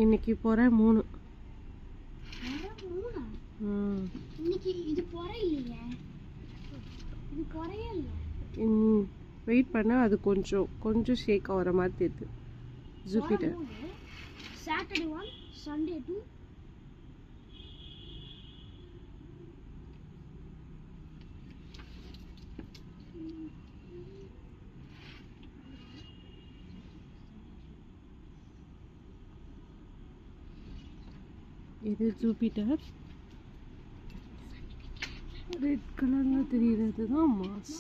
இன்னைக்கு போற 3 இன்னைக்கு இது போறே இல்லையே. இது போறே இல்ல. வெயிட் பண்ண அது கொஞ்சம் ஷேக் ஆகிற மாதிரி தெரியுது. ஜூபிட்டர் சாட்டர்டே 1 சண்டே 2 இது ஜூபிட்டர். ரெட் கலர்ல தெரியுறது தான் மாஸ்.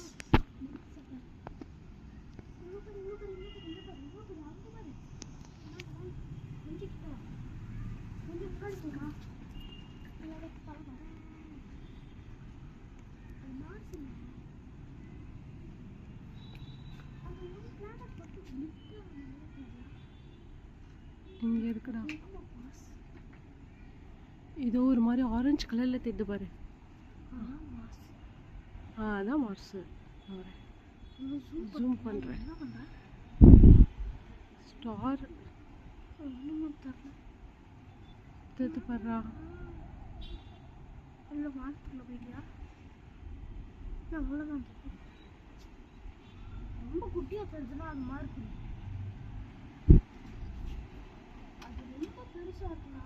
இங்க இருக்குடா. இதோ ஒரு மாதிரி ஆரஞ்சு கலர்ல தெரியுது பாரு. அதான் மார்ஸ். ஜூம் பண்றேன். ஸ்டார் தெரியுது பாருடா. இல்ல மார்ஸ்ல போயிட்டியா? அவ்வளவுதான். ரொம்ப குட்டியா தெரிஞ்சுனா அது மார்க். அது ரொம்ப பெருசா இருக்குன்னா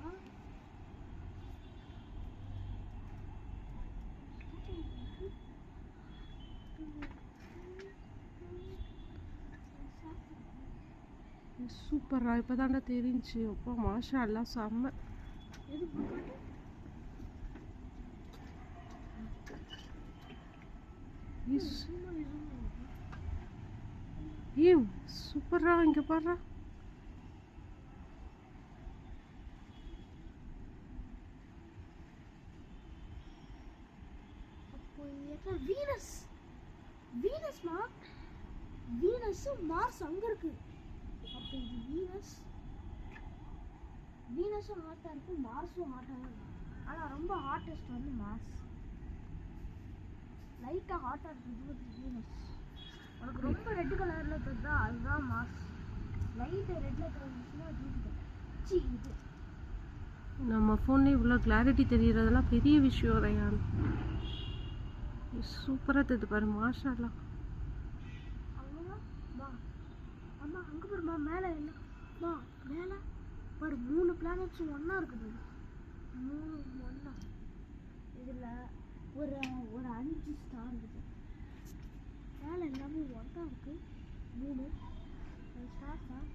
சூப்பரா இப்பதான்டா தெரிஞ்சு. அப்பா மாஷா அல்லா செம்ம. சூப்பரா இங்க பாரு. வீனஸ் வீனஸ்மா வீனஸ் மார்ஸ் அங்க இருக்கு. அப்போ இது வீனஸும் ஹாட்டா இருக்கு, மார்ஸும் ஹாட்டா இருக்கு. ஆனா ரொம்ப ஹாட்டஸ்ட் வந்து மார்ஸ். லைட்டா ஹாட்டா இருக்குது வீனஸ். உனக்கு ரொம்ப ரெட் கலர்ல தெரியுதா? அதுதான் மார்ஸ். லைட் ரெட்ல தெரிஞ்சுச்சுன்னா ஜூபிட்டர். இது நம்ம ஃபோன்ல இவ்வளோ கிளாரிட்டி தெரியறதெல்லாம் பெரிய விஷயம் ரயான். சூப்பரா தெரியுது பாரு. மாஷா அல்லா. அம்மா அங்க பாருமா மேல என்ன மேல ஒரு 3 பிளானட்ஸ் ஒண்ணா இருக்குது. 3 ஒண்ணா. இதுல ஒரு 5 ஸ்டார் இருக்கு. மேல எல்லாமே ஒண்ணா இருக்கு. 3 ஸ்டார் தான்.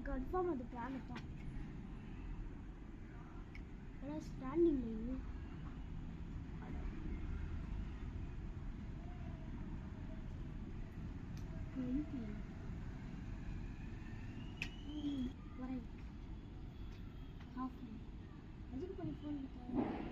கன்ஃபார்ம் அது பிளானட் தான். ஏன்னா ஸ்டாண்டிங் லைன் வரேன். அதுக்கு கொஞ்சம் ஃபோன்